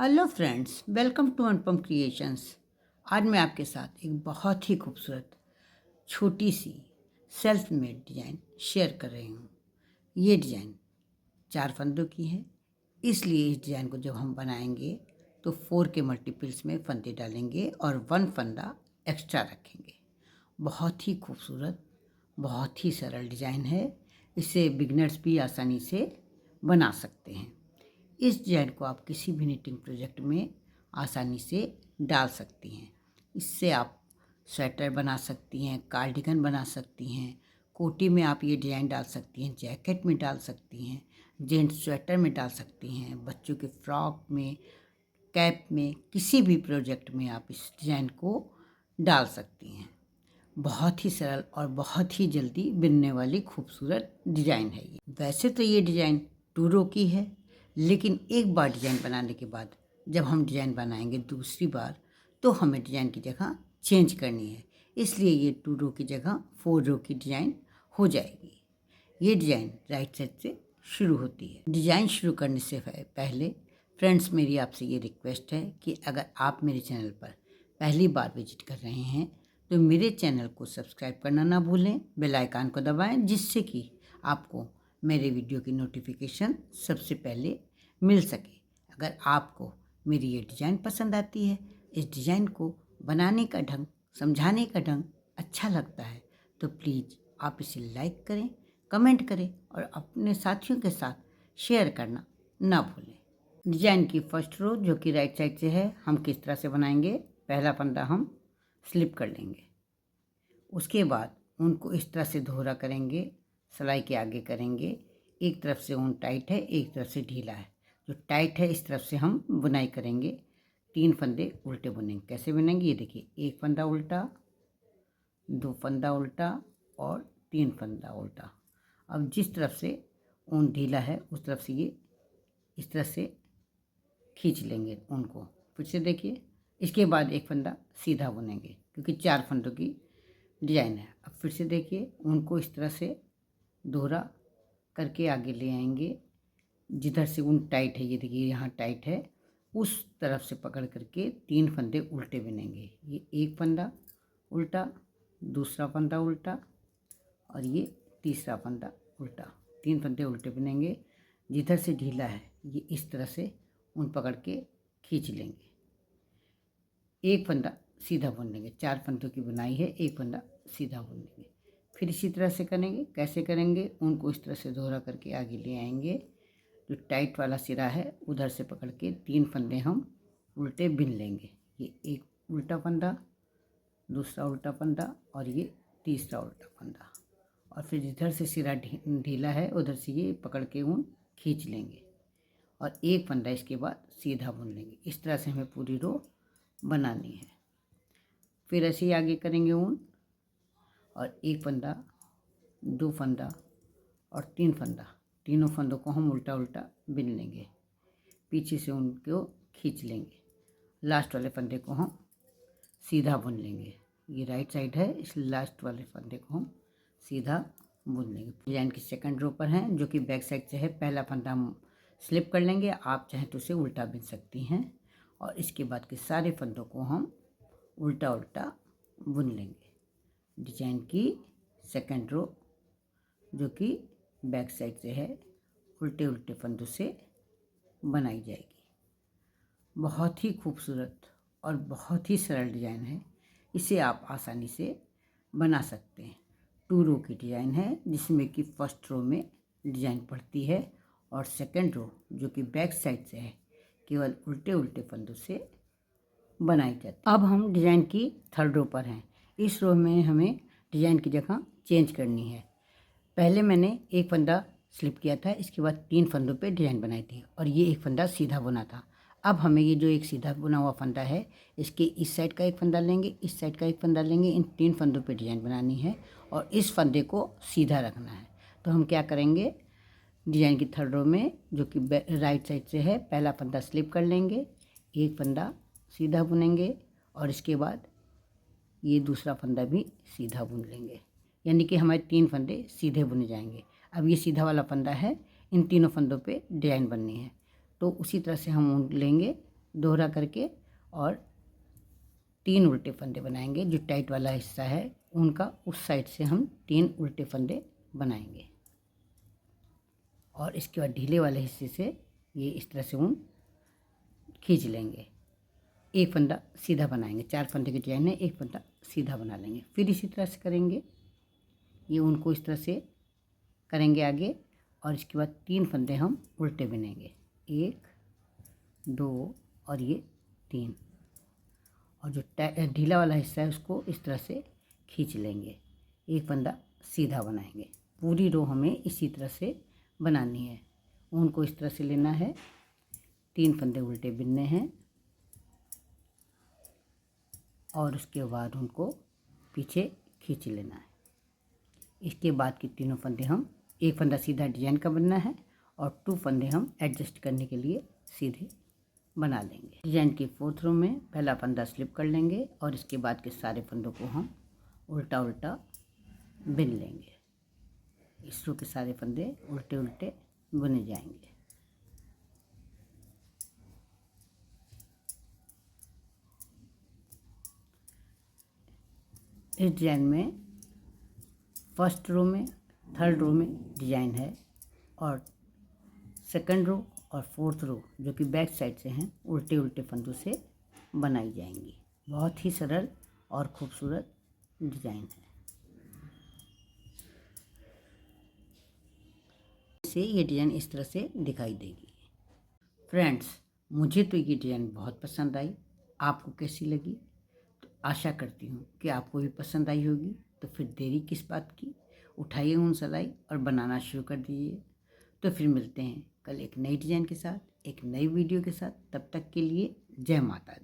Hello friends, welcome to Anupam Creations. आज मैं आपके साथ एक बहुत ही खूबसूरत छोटी सी सेल्फ मेड डिज़ाइन शेयर कर रही हूँ। ये डिज़ाइन 4 फंदों की है, इसलिए इस डिज़ाइन को जब हम बनाएंगे तो 4 के मल्टीपल्स में फंदे डालेंगे और 1 फंदा एक्स्ट्रा रखेंगे। बहुत ही खूबसूरत, बहुत ही सरल डिज़ाइन है। इसे बिगनर्स भी आसानी से बना सकते हैं। इस डिज़ाइन को आप किसी भी निटिंग प्रोजेक्ट में आसानी से डाल सकती हैं। इससे आप स्वेटर बना सकती हैं, कार्डिगन बना सकती हैं, कोटी में आप ये डिज़ाइन डाल सकती हैं, जैकेट में डाल सकती हैं, जेंट्स स्वेटर में डाल सकती हैं, बच्चों के फ्रॉक में, कैप में, किसी भी प्रोजेक्ट में आप इस डिज़ाइन को डाल सकती हैं। बहुत ही सरल और बहुत ही जल्दी बिनने वाली खूबसूरत डिज़ाइन है ये। वैसे तो ये डिज़ाइन 2 रो की है, लेकिन एक बार डिज़ाइन बनाने के बाद जब हम डिज़ाइन बनाएंगे दूसरी बार तो हमें डिज़ाइन की जगह चेंज करनी है, इसलिए ये 2 रो की जगह 4 रो की डिज़ाइन हो जाएगी। ये डिज़ाइन राइट साइड से शुरू होती है। डिज़ाइन शुरू करने से पहले फ्रेंड्स, मेरी आपसे ये रिक्वेस्ट है कि अगर आप मेरे चैनल पर पहली बार विजिट कर रहे हैं तो मेरे चैनल को सब्सक्राइब करना ना भूलें, बेल आइकन को दबाएं, जिससे कि आपको मेरे वीडियो की नोटिफिकेशन सबसे पहले मिल सके। अगर आपको मेरी ये डिज़ाइन पसंद आती है, इस डिज़ाइन को बनाने का ढंग, समझाने का ढंग अच्छा लगता है तो प्लीज़ आप इसे लाइक करें, कमेंट करें और अपने साथियों के साथ शेयर करना ना भूलें। डिज़ाइन की फर्स्ट रो जो कि राइट साइड से है, हम किस तरह से बनाएंगे। पहला फंदा हम स्लिप कर लेंगे, उसके बाद उनको इस तरह से दोहरा करेंगे, सिलाई के आगे करेंगे। एक तरफ से ऊन टाइट है, एक तरफ से ढीला है। जो टाइट है इस तरफ से हम बुनाई करेंगे। 3 फंदे उल्टे बुनेंगे। कैसे बुनेंगे ये देखिए, 1 फंदा उल्टा, 2 फंदा उल्टा और 3 फंदा उल्टा। अब जिस तरफ से ऊन ढीला है उस तरफ से ये इस तरह से खींच लेंगे ऊन को। फिर से देखिए, इसके बाद 1 फंदा सीधा बुनेंगे क्योंकि 4 फंदों की डिजाइन है। अब फिर से देखिए, ऊन को इस तरह से दोहरा करके आगे ले आएंगे। जिधर से ऊन टाइट है, ये देखिए यहाँ टाइट है, उस तरफ से पकड़ करके 3 फंदे उल्टे बुनेंगे। ये 1 फंदा उल्टा, दूसरा फंदा उल्टा और ये तीसरा फंदा उल्टा। 3 फंदे उल्टे बुनेंगे। जिधर से ढीला है ये इस तरह से ऊन पकड़ के खींच लेंगे। 1 फंदा सीधा बुन लेंगे। 4 फंदों की बुनाई है, 1 फंदा सीधा बुन लेंगे। फिर इसी तरह से करेंगे। कैसे करेंगे, ऊन को इस तरह से दोहरा करके आगे ले आएंगे। जो टाइट वाला सिरा है उधर से पकड़ के 3 फंदे हम उल्टे बिन लेंगे। ये 1 उल्टा फंदा, दूसरा उल्टा फंदा और ये तीसरा उल्टा फंदा। और फिर जिधर से सिरा ढीला है उधर से ये पकड़ के ऊन खींच लेंगे और 1 फंदा इसके बाद सीधा बुन लेंगे। इस तरह से हमें पूरी रो बनानी है। फिर ऐसे ही आगे करेंगे ऊन और 1 फंदा, 2 फंदा और 3 फंदा। तीनों फंदों को हम उल्टा उल्टा बिन लेंगे। पीछे से उनको खींच लेंगे। लास्ट वाले फंदे को हम सीधा बुन लेंगे। ये राइट साइड है, इस लास्ट वाले फंदे को हम सीधा बुन लेंगे। डिजाइन की सेकंड रो पर हैं जो कि बैक साइड से है। पहला फंदा हम स्लिप कर लेंगे, आप चाहें तो उसे उल्टा बिन सकती हैं और इसके बाद के सारे फंदों को हम उल्टा उल्टा बुन लेंगे। डिजाइन की सेकंड रो जो कि बैक साइड से है, उल्टे उल्टे फंदों से बनाई जाएगी। बहुत ही खूबसूरत और बहुत ही सरल डिज़ाइन है। इसे आप आसानी से बना सकते हैं। 2 रो की डिज़ाइन है जिसमें कि फर्स्ट रो में डिज़ाइन पड़ती है और सेकंड रो जो कि बैक साइड से है केवल उल्टे उल्टे फंदों से बनाई जाती है। अब हम डिज़ाइन की थर्ड रो पर हैं। इस रो में हमें डिज़ाइन की जगह चेंज करनी है। पहले मैंने 1 फंदा स्लिप किया था, इसके बाद 3 फंदों पे डिज़ाइन बनाई थी और ये 1 फंदा सीधा बुना था। अब हमें ये जो एक सीधा बुना हुआ फंदा है, इसके इस साइड का 1 फंदा लेंगे, इस साइड का 1 फंदा लेंगे। इन 3 फंदों पे डिज़ाइन बनानी है और इस फंदे को सीधा रखना है। तो हम क्या करेंगे, डिज़ाइन की थर्ड रो में जो कि राइट साइड से है, पहला फंदा स्लिप कर लेंगे, 1 फंदा सीधा बुनेंगे और इसके बाद ये दूसरा फंदा भी सीधा बुन लेंगे। यानी कि हमारे 3 फंदे सीधे बुने जाएंगे। अब ये सीधा वाला फंदा है, इन तीनों फंदों पे डिज़ाइन बननी है। तो उसी तरह से हम ऊन लेंगे दोहरा करके और 3 उल्टे फंदे बनाएंगे। जो टाइट वाला हिस्सा है उनका उस साइड से हम 3 उल्टे फंदे बनाएंगे और इसके बाद ढीले वाले हिस्से से ये इस तरह से ऊन खींच लेंगे। एक फंदा सीधा बनाएंगे, 4 फंदे के डिजाइन है, एक फंदा सीधा बना लेंगे। फिर इसी तरह से करेंगे, ये ऊन को इस तरह से करेंगे आगे और इसके बाद 3 फंदे हम उल्टे बिनेंगे, 1 2 और ये 3, और जो ढीला वाला हिस्सा है उसको इस तरह से खींच लेंगे, एक फंदा सीधा बनाएंगे। पूरी रो हमें इसी तरह से बनानी है। ऊन को इस तरह से लेना है, 3 फंदे उल्टे बिनने हैं और उसके बाद उनको पीछे खींच लेना है। इसके बाद के तीनों फंदे हम, एक फंदा सीधा डिजाइन का बनना है और 2 फंदे हम एडजस्ट करने के लिए सीधे बना लेंगे। डिजाइन के 4th रो में पहला फंदा स्लिप कर लेंगे और इसके बाद के सारे फंदों को हम उल्टा उल्टा बिन लेंगे। इस रो के सारे फंदे उल्टे उल्टे बुने जाएंगे। इस डिजाइन में फर्स्ट रो में, 3rd रो में डिजाइन है और 2nd रो और 4th रो जो कि बैक साइड से हैं उल्टे उल्टे फंदों से बनाई जाएंगी। बहुत ही सरल और खूबसूरत डिजाइन है। से ये डिजाइन इस तरह से दिखाई देगी। फ्रेंड्स, मुझे तो ये डिजाइन बहुत पसंद आई। आपको कैसी लगी? तो आशा करती हूँ कि आपको भी पसंद आई होगी। तो फिर देरी किस बात की, उठाइए ऊन सिलाई और बनाना शुरू कर दीजिए। तो फिर मिलते हैं कल एक नई डिजाइन के साथ, एक नई वीडियो के साथ। तब तक के लिए जय माता दी।